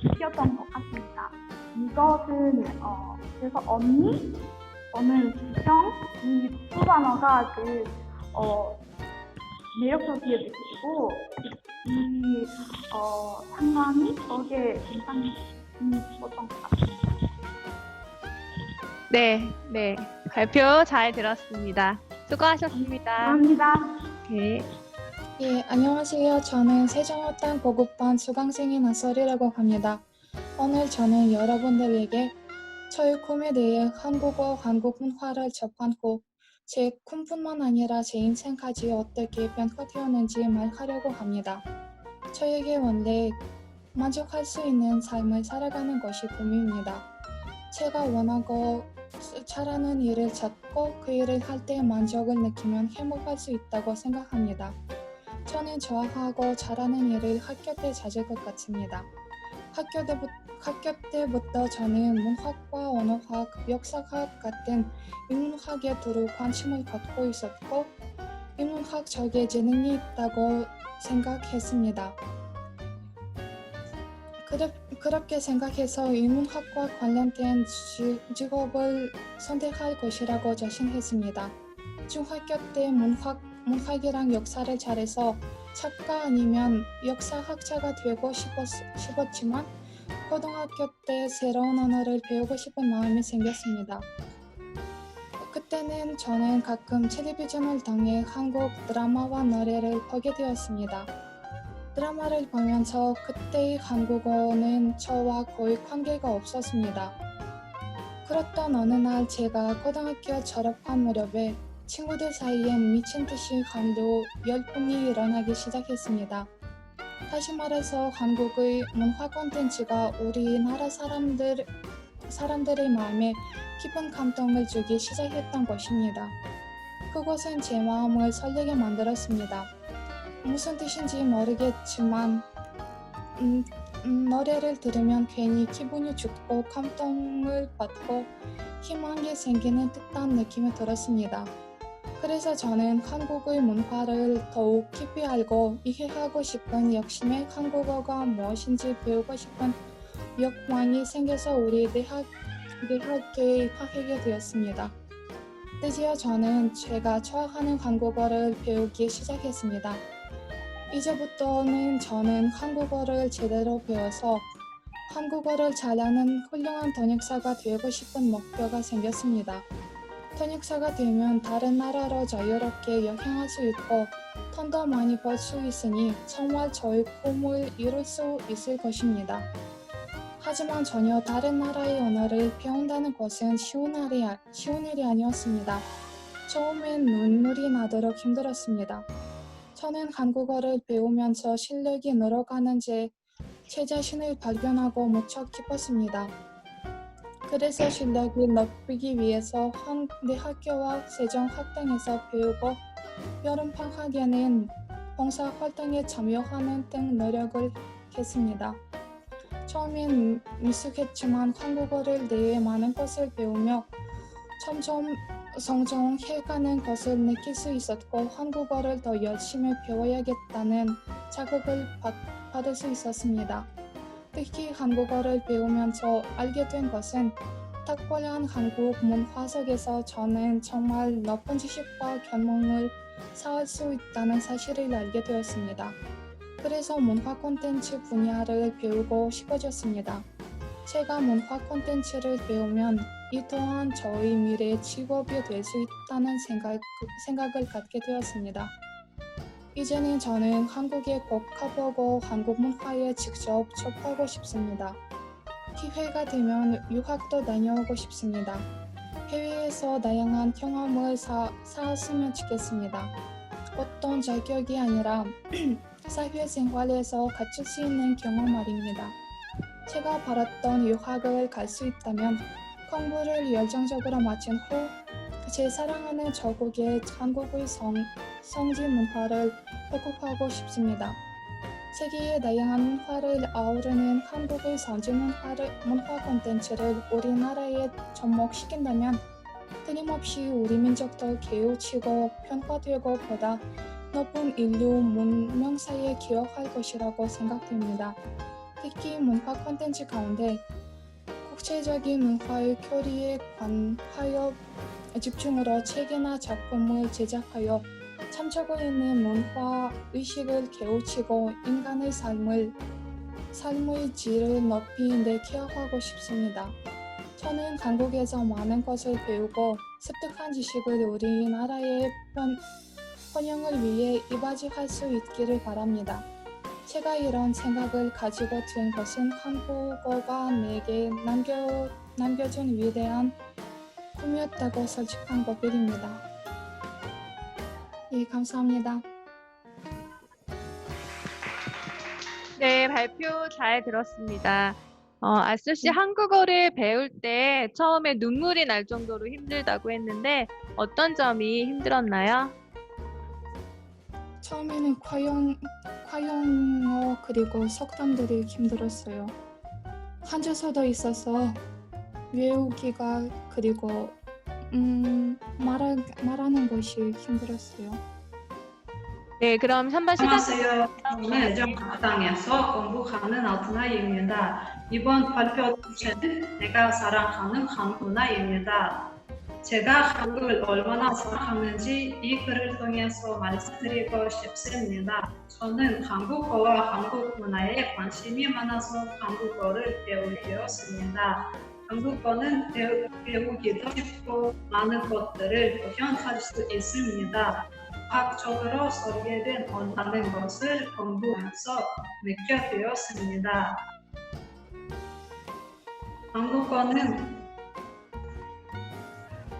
느꼈던 것 같습니다. 이것은 그래서 언니 또는 형 이 두 단어가 매력적이게 느끼고 이 상황이 저게 인상이 깊었던 것 같습니다. 네, 발표 잘 들었습니다. 수고하셨습니다. 감사합니다. 네. 예, 안녕하세요. 저는 세종여단 고급반 수강생인 나설이라고 합니다. 오늘 저는 여러분들에게 저의 꿈에 대해 한국어, 한국 문화를 접하고 제 꿈뿐만 아니라 제 인생까지 어떻게 변화되었는지 말하려고 합니다. 저에게 원래 만족할 수 있는 삶을 살아가는 것이 꿈입니다. 제가 원하고 잘하는 일을 찾고 그 일을 할 때 만족을 느끼면 행복할 수 있다고 생각합니다. 저는 좋아하고 잘하는 일을 학교 때 찾을 것 같습니다. 학교 때부터 저는 문학과 언어학, 역사학 같은 인문학에 두루 관심을 갖고 있었고 인문학 쪽에 재능이 있다고 생각했습니다. 그렇게 생각해서 인문학과 관련된 직업을 선택할 것이라고 자신했습니다. 중학교 때 문학이랑 역사를 잘해서 작가 아니면 역사학자가 되고 싶었지만 고등학교 때 새로운 언어를 배우고 싶은 마음이 생겼습니다. 그때는 저는 가끔 텔레비전을 통해 한국 드라마와 노래를 보게 되었습니다. 드라마를 보면서 그때의 한국어는 저와 거의 관계가 없었습니다. 그렇던 어느 날 제가 고등학교 졸업한 무렵에 친구들 사이엔 미친 듯이 감도 열풍이 일어나기 시작했습니다. 다시 말해서 한국의 문화 콘텐츠가 우리나라 사람들의 마음에 깊은 감동을 주기 시작했던 것입니다. 그것은 제 마음을 설레게 만들었습니다. 무슨 뜻인지 모르겠지만 노래를 들으면 괜히 기분이 좋고 감동을 받고 희망이 생기는 듯한 느낌이 들었습니다. 그래서 저는 한국의 문화를 더욱 깊이 알고 이해하고 싶은 욕심에 한국어가 무엇인지 배우고 싶은 욕망이 생겨서 우리 대학에 입학하게 되었습니다. 드디어 저는 제가 좋아하는 한국어를 배우기 시작했습니다. 이제부터는 저는 한국어를 제대로 배워서 한국어를 잘하는 훌륭한 통역사가 되고 싶은 목표가 생겼습니다. 통역사가 되면 다른 나라로 자유롭게 여행할 수 있고 돈도 많이 벌 수 있으니 정말 저의 꿈을 이룰 수 있을 것입니다. 하지만 전혀 다른 나라의 언어를 배운다는 것은 쉬운 일이 아니었습니다. 처음엔 눈물이 나도록 힘들었습니다. 저는 한국어를 배우면서 실력이 늘어가는지 제 자신을 발견하고 무척 기뻤습니다. 그래서 실력을 높이기 위해서 내 학교와 세종학당에서 배우고 여름방학에는 봉사활동에 참여하는 등 노력을 했습니다. 처음엔 미숙했지만 한국어를 대해 많은 것을 배우며 점점 성장해가는 것을 느낄 수 있었고 한국어를 더 열심히 배워야겠다는 자극을 받을 수 있었습니다. 특히 한국어를 배우면서 알게 된 것은 특별한 한국 문화 속에서 저는 정말 높은 지식과 경험을 쌓을 수 있다는 사실을 알게 되었습니다. 그래서 문화 콘텐츠 분야를 배우고 싶어졌습니다. 제가 문화 콘텐츠를 배우면 이 또한 저의 미래의 직업이 될 수 있다는 생각을 갖게 되었습니다. 이제는 저는 한국에 꼭 가보고 한국 문화에 직접 접하고 싶습니다. 기회가 되면 유학도 다녀오고 싶습니다. 해외에서 다양한 경험을 쌓았으면 좋겠습니다. 어떤 자격이 아니라 사회생활에서 갖출 수 있는 경험 말입니다. 제가 바랐던 유학을 갈 수 있다면 공부를 열정적으로 마친 후 제 사랑하는 저국의 한국의 성지 문화를 회복하고 싶습니다. 세계의 다양한 문화를 아우르는 한국의 성지 문화 콘텐츠를 우리나라에 접목시킨다면 끊임없이 우리 민족도 개우치고 변화되고 보다 높은 인류 문명사에 기여할 것이라고 생각됩니다. 특히 문화 콘텐츠 가운데 국제적인 문화의 교류에 관하여 집중으로 책이나 작품을 제작하여 참조고 있는 문화 의식을 깨우치고 인간의 삶의 질을 높이 내 케어하고 싶습니다. 저는 한국에서 많은 것을 배우고 습득한 지식을 우리나라의 번영을 위해 이바지할 수 있기를 바랍니다. 제가 이런 생각을 가지고 든 것은 한국어가 내게 남겨준 위대한 꿈이었다고 솔직한 고백입니다. 예, 감사합니다. 네, 발표 잘 들었습니다. 아슬 씨 한국어를 배울 때 처음에 눈물이 날 정도로 힘들다고 했는데 어떤 점이 힘들었나요? 처음에는 과영어 그리고 속담들이 힘들었어요. 한자서도 있어서 외우기가 그리고 말하는 것이 힘들었어요. 네, 그럼 선발 시간. 안녕하세요. 저는 세종학당에서 공부하는 아우트나입니다. 이번 발표 주제는 내가 사랑하는 한국 문화입니다. 제가 한국을 얼마나 사랑하는지 이 글을 통해서 말씀드리고 싶습니다. 저는 한국어와 한국 문화에 관심이 많아서 한국어를 배우게 되었습니다. 한국어는 배우기도 쉽고 많은 것들을 표현할 수 있습니다. 과학적으로 설계된 언어라는 것을 공부하면서 느끼게 되었습니다.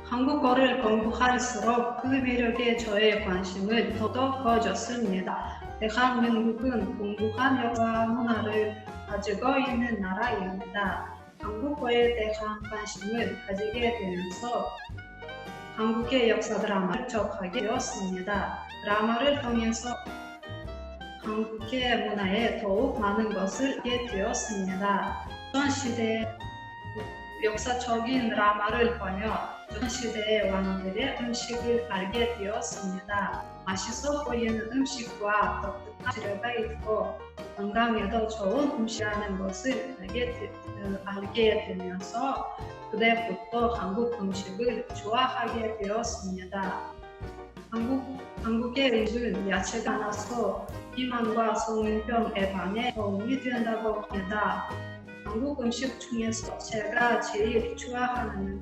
한국어를 공부할수록 그 매력에 저의 관심을 더더욱 커졌습니다. 대한민국은 풍부한 역사와 문화를 가지고 있는 나라입니다. 한국어에 대한 관심을 가지게 되면서 한국의 역사 드라마를 접하게 되었습니다. 드라마를 통해서 한국의 문화에 더욱 많은 것을 알게 되었습니다. 조선시대 역사적인 드라마를 보며 조선시대의 왕들의 음식을 알게 되었습니다. 맛있어 보이는 음식과 독특한 재료가 있고 건강에도 좋은 음식이라는 것을 알게 되면서 그때부터 한국 음식을 좋아하게 되었습니다. 한국의 음식은 야채가 많아서 비만과 성인병 예방에 도움이 된다고 합니다. 한국 음식 중에서 제가 제일 좋아하는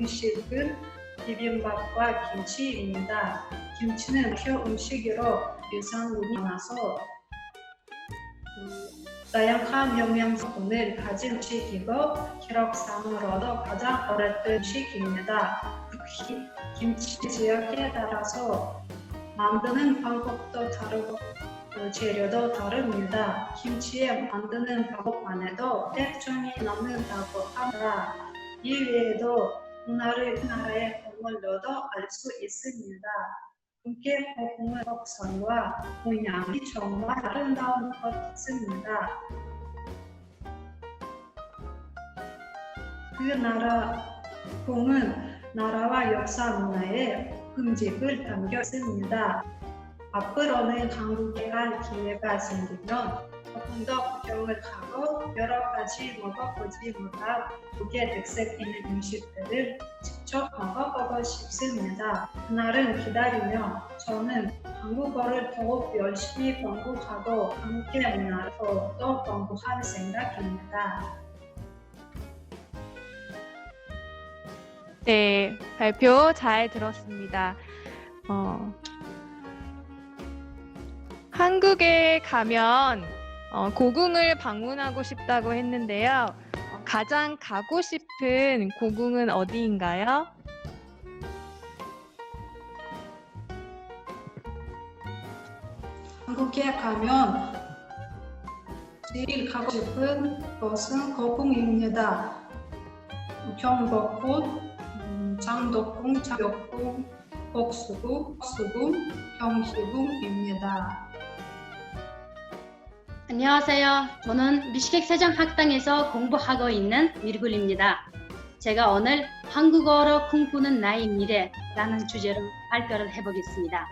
음식은 비빔밥과 김치입니다. 김치는 표 음식으로 유산균이 많아서 다양한 영양성분을 가진 음식이고 기록상으로도 가장 오래된 음식입니다. 특히 김치 지역에 따라서 만드는 방법도 다르고 재료도 다릅니다. 김치에 만드는 방법만 해도 100종이 넘는다고 합니다. 이 외에도 나라의 국물로도 알 수 있습니다. 함께 고궁의 먹성과 모양이 정말 아름다운 것 같습니다. 그 나라 궁은 나라와 역사 문화의 흔적을 담겨 있습니다. 앞으로는 한국에 갈 기회가 생기면 조금 더 구경을 하고 여러 가지 먹어보지 못한 한국의 특색 있는 음식들을 직접 먹어보고 싶습니다. 그날은 기다리며 저는 한국어를 더욱 열심히 공부하고 한국의 문화를 더 공부할 생각입니다. 네, 발표 잘 들었습니다. 한국에 가면 고궁을 방문하고 싶다고 했는데요. 가장 가고 싶은 고궁은 어디인가요? 한국에 가면 제일 가고 싶은 곳은 고궁입니다. 경복궁, 장덕궁, 장벽궁, 복수궁, 경희궁입니다. 안녕하세요. 저는 비슈케크 세종학당에서 공부하고 있는 미르굴입니다. 제가 오늘 한국어로 꿈꾸는 나의 미래라는 주제로 발표를 해보겠습니다.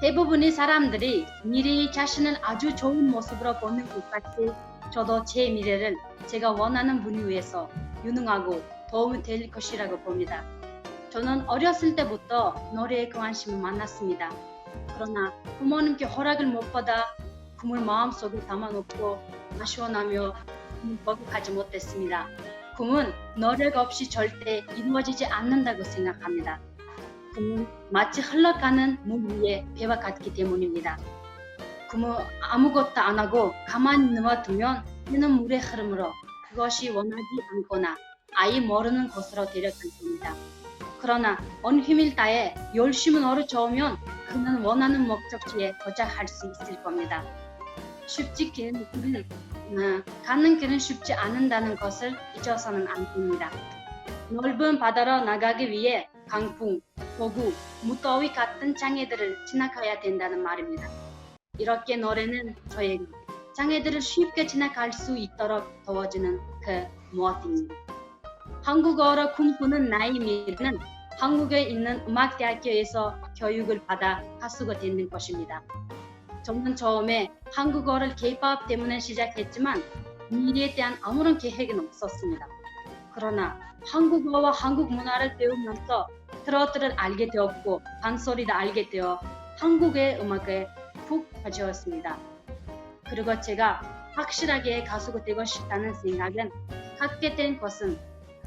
대부분의 사람들이 미래의 자신을 아주 좋은 모습으로 보는 것 같이 저도 제 미래를 제가 원하는 분을 위해서 유능하고 도움이 될 것이라고 봅니다. 저는 어렸을 때부터 노래에 관심을 많았습니다. 그러나 부모님께 허락을 못 받아 꿈을 마음속에 담아놓고 아쉬워하며 거듭하지 못했습니다. 꿈은 노력 없이 절대 이루어지지 않는다고 생각합니다. 꿈은 마치 흘러가는 물 위에 배와 같기 때문입니다. 꿈은 아무것도 안 하고 가만히 누워두면 흐르는 물의 흐름으로 그것이 원하지 않거나 아예 모르는 곳으로 데려갈 겁니다. 그러나 온 힘을 다해 열심히 노력하면 그는 원하는 목적지에 도착할 수 있을 겁니다. 가는 길은 쉽지 않는다는 것을 잊어서는 안 됩니다. 넓은 바다로 나가기 위해 강풍, 폭우, 무더위 같은 장애들을 지나가야 된다는 말입니다. 이렇게 노래는 저에게 장애들을 쉽게 지나갈 수 있도록 도와주는 그 무엇입니다. 한국어로 꿈꾸는 나의 미래는 한국에 있는 음악대학교에서 교육을 받아 가수가 되는 것입니다. 저는 처음에 한국어를 K-pop 때문에 시작했지만 미래에 대한 아무런 계획은 없었습니다. 그러나 한국어와 한국 문화를 배우면서 트로트를 알게 되었고 판소리도 알게 되어 한국의 음악에 푹 빠졌습니다. 그리고 제가 확실하게 가수가 되고 싶다는 생각은 갖게 된 것은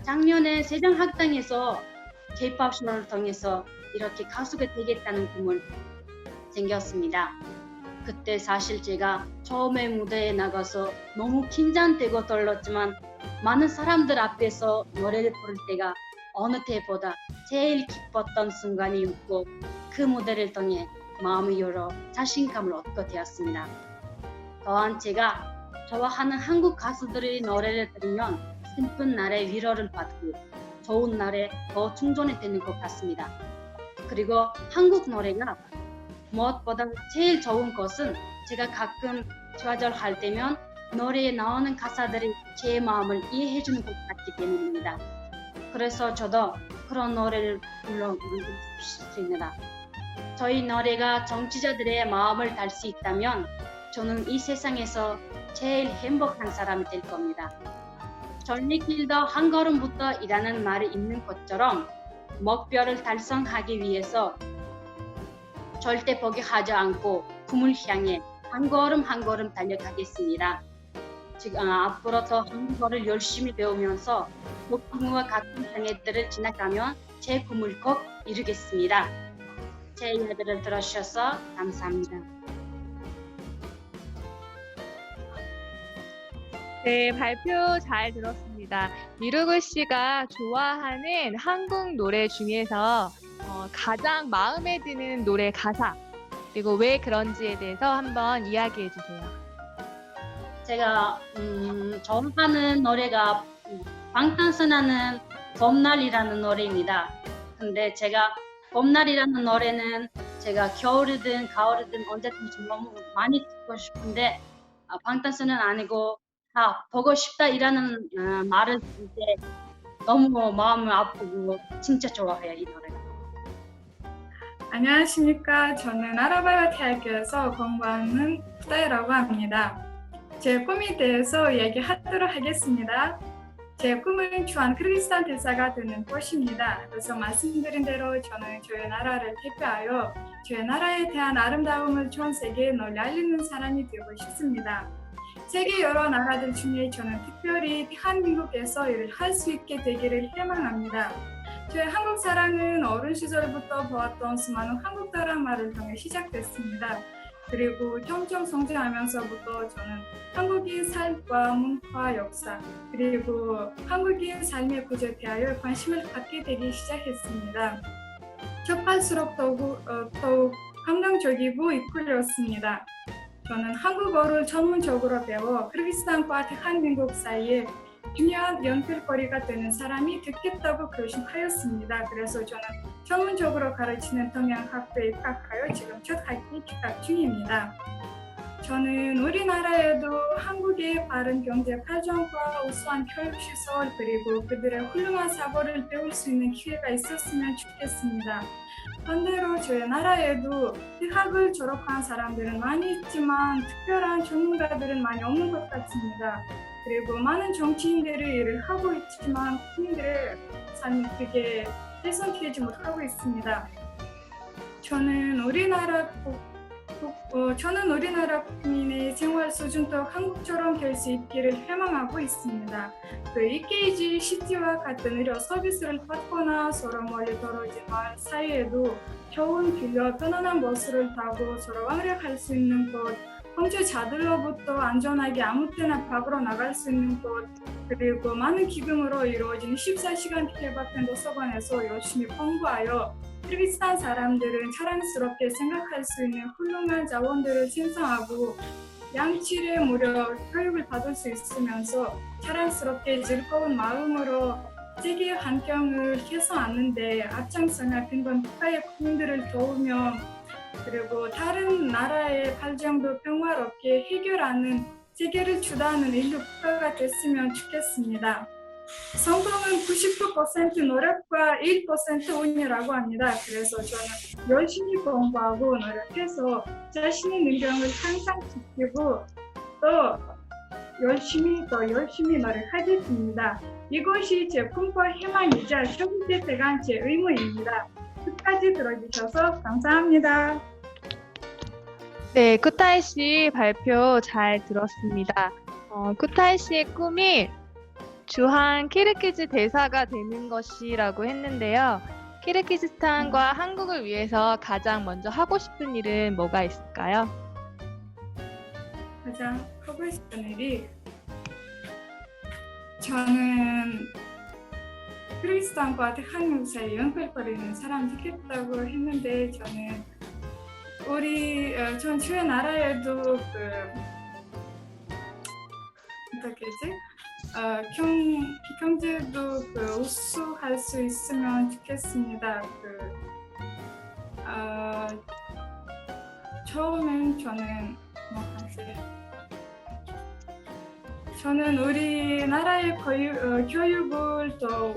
작년에 세종학당에서 K-pop 쇼를 통해서 이렇게 가수가 되겠다는 꿈을 생겼습니다. 그때 사실 제가 처음에 무대에 나가서 너무 긴장되고 떨렸지만 많은 사람들 앞에서 노래를 부를 때가 어느 때보다 제일 기뻤던 순간이었고 그 무대를 통해 마음을 열어 자신감을 얻게 되었습니다. 또한 제가 좋아하는 한국 가수들의 노래를 들으면 슬픈 날에 위로를 받고 좋은 날에 더 충전이 되는 것 같습니다. 그리고 한국 노래가 무엇보다 제일 좋은 것은 제가 가끔 좌절할 때면 노래에 나오는 가사들이 제 마음을 이해해주는 것 같기 때문입니다. 그래서 저도 그런 노래를 불러보고 싶습니다. 저희 노래가 정치자들의 마음을 달 수 있다면 저는 이 세상에서 제일 행복한 사람이 될 겁니다. 전리길도 한 걸음부터 이라는 말이 있는 것처럼 목표를 달성하기 위해서 절대 포기하지 않고 꿈을 향해 한 걸음 한 걸음 달려가겠습니다. 지금 앞으로 더 한국어를 열심히 배우면서 부모와 같은 장애들을 지나가면 제 꿈을 꼭 이루겠습니다. 제 이야기를 들어주셔서 감사합니다. 네, 발표 잘 들었습니다. 미루글 씨가 좋아하는 한국 노래 중에서 가장 마음에 드는 노래 가사, 그리고 왜 그런지에 대해서 한번 이야기해 주세요. 제가 좋아하는 노래가 방탄소년단의 봄날이라는 노래입니다. 근데 제가 봄날이라는 노래는 제가 겨울이든 가을이든 언제든지 너무 많이 듣고 싶은데 방탄소년단 아니고 다 보고 싶다 이라는 말을 들을 때 너무 마음이 아프고 진짜 좋아해요, 이 노래가. 안녕하십니까. 저는 아라바야 대학교에서 공부하는 후다이라고 합니다. 제 꿈에 대해서 얘기하도록 하겠습니다. 제 꿈은 주한 크리스찬 대사가 되는 것입니다. 그래서 말씀드린 대로 저는 저희 나라를 대표하여 저희 나라에 대한 아름다움을 전 세계에 널리 알리는 사람이 되고 싶습니다. 세계 여러 나라들 중에 저는 특별히 대한민국에서 일을 할 수 있게 되기를 희망합니다. 저의 한국 사랑은 어린 시절부터 보았던 수많은 한국 드라마를 통해 시작됐습니다. 그리고 점점 성장하면서부터 저는 한국인 삶과 문화, 역사, 그리고 한국인 삶의 구조에 대하여 관심을 갖게 되기 시작했습니다. 접할수록 더욱 감동적이고 이끌렸습니다. 저는 한국어를 전문적으로 배워 크리스탄과 대한민국 사이에 중요한 연결고리가 되는 사람이 되겠다고 결심하였습니다. 그래서 저는 전문적으로 가르치는 동양학교에 입학하여 지금 첫 학기 기각 중입니다. 저는 우리나라에도 한국의 바른 경제 발전과 우수한 교육시설 그리고 그들의 훌륭한 사고를 배울 수 있는 기회가 있었으면 좋겠습니다. 반대로 저희 나라에도 대학을 졸업한 사람들은 많이 있지만 특별한 전문가들은 많이 없는 것 같습니다. 그리고 많은 정치인들이 일을 하고 있지만 국민들의 삶이 크게 개선되지 못하고 있습니다. 저는 우리나라 국민의 생활 수준도 한국처럼 될 수 있기를 희망하고 있습니다. 그 EKG, CT와 같은 의료 서비스를 받거나 서로 멀리 떨어진 마을 사이에도 좋은 길과 편안한 버스를 타고 서로 왕래할 수 있는 곳, 범죄자들로부터 안전하게 아무 때나 밖으로 나갈 수 있는 곳, 그리고 많은 기금으로 이루어진 24시간 개방된 도서관에서 열심히 공부하여 크리스찬 사람들은 자랑스럽게 생각할 수 있는 훌륭한 자원들을 생성하고 양질의 무료 교육을 받을 수 있으면서 자랑스럽게 즐거운 마음으로 세계 환경을 개선하는 데 앞장서며 빈곤 국가의 국민들을 도우며 그리고 다른 나라의 발전도 평화롭게 해결하는 세계를 주도하는 인류 국가가 됐으면 좋겠습니다. 성공은 99% 노력과 1% 운이라고 합니다. 그래서 저는 열심히 공부하고 노력해서 자신의 능력을 항상 지키고 또 열심히 노력하겠습니다. 이것이 제 꿈과 희망이자 현재 대간 제 의무입니다. 끝까지 들어주셔서 감사합니다. 네, 쿠타이 씨 발표 잘 들었습니다. 쿠타이 씨의 꿈이 주한 키르기즈 대사가 되는 것이라고 했는데요. 키르기즈스탄과 한국을 위해서 가장 먼저 하고 싶은 일은 뭐가 있을까요? 가장 하고 싶은 일이 저는 크리스탄과 대한민국 사이에 연결거리는 사람 되겠다고 했는데 저는 전 저희 나라에도 경제도 우수할 수 있으면 좋겠습니다. 처음엔 저는 우리나라의 교육을 더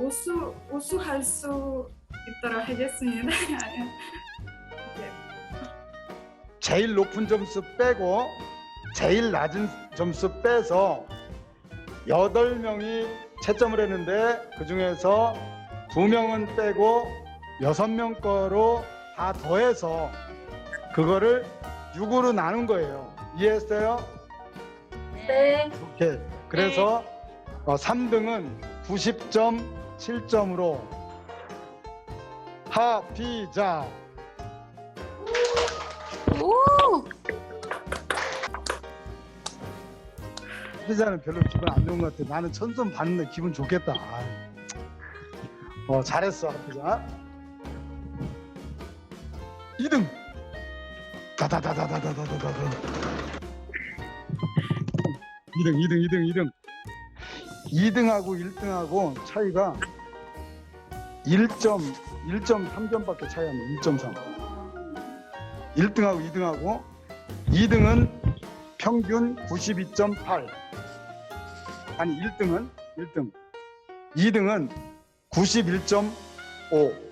우수할 수 있도록 하겠습니다. 제일 높은 점수 빼고 제일 낮은 점수 빼서 8명이 채점을 했는데 그중에서 2명은 빼고 6명 거로 다 더해서 그거를 6으로 나눈 거예요. 이해했어요? 네. 오케이. 그래서 3등은 90.7점으로 하피자. 오! 하피자는 별로 기분 안 좋은 것 같아. 나는 천점 받는데 기분 좋겠다. 잘했어, 하피자. 2등. 다다다다다다다다다. 2등. 2등하고 1등하고 차이가 1.3점밖에 차이 안 나. 1.3. 1등하고 2등하고 2등은 평균 92.8. 아니 1등은 2등은 91.5.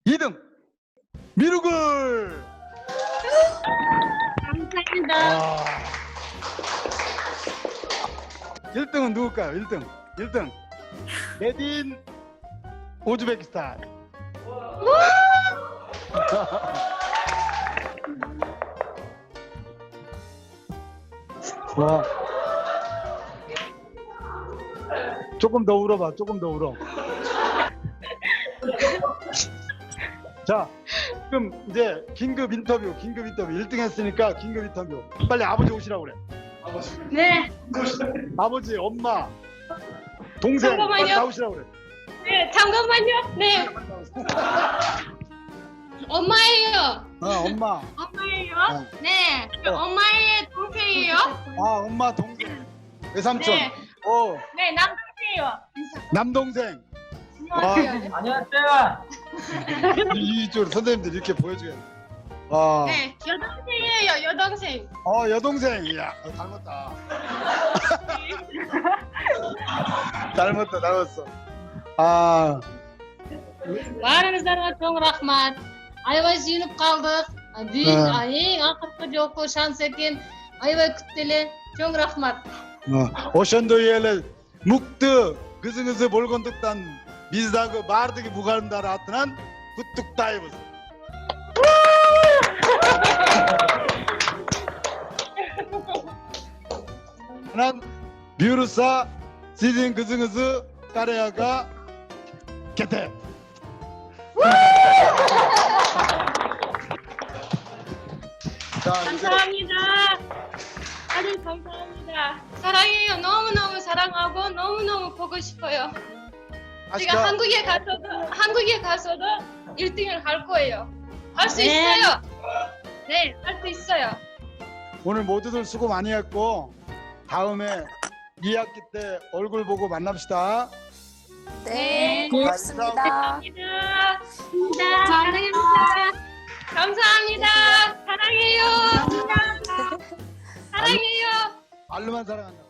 2등 미루글. 감사합니다. 1등은 누굴까요? 1등 메딘 우즈베키스탄. 와. 조금 더 울어봐. 조금 더 울어. 자, 그럼 이제 긴급 인터뷰. 1등 했으니까 긴급 인터뷰. 빨리 아버지 오시라고 그래. 네. 아버지, 엄마, 동생 빨리 잠깐만요. 나오시라고 그래. 네, 잠깐만요. 네. 엄마예요. 엄마. 엄마예요? 네. 엄마의 동생이에요? 엄마, 동생, 외삼촌. 네. 네, 남동생이에요. 남동생. 안녕하세요. 이쪽으로 선생님들 이렇게 보여줘야 돼. 와. 네, 여동생이에요. 여동생. 여동생. 이야, 닮았다. 닮았어. Barımızdan çok rahmat. Ayva jiyinip kaldık. Biz ayın akırkı jokko şans ekin. Ayva kütteli. Çok rahmat. ошондой эле мукты кызыңызды болгондуктан биз дагы баардыгы мугалимдер атынан куттуктайбыз. анан буюрса сиздин кызыңызды Кореяга кетет. 감사합니다. 아주 감사합니다. 사랑해요. 너무너무 사랑하고 너무너무 보고 싶어요. 제가 한국에 가서도 1등을 할 거예요. 할 수 있어요. 네, 할 수 있어요. 오늘 모두들 수고 많이 했고 다음에 2학기 때 얼굴 보고 만납시다. 네, 고맙습니다. 감사합니다. 사랑해요. 사랑해요. 말로만 사랑한다.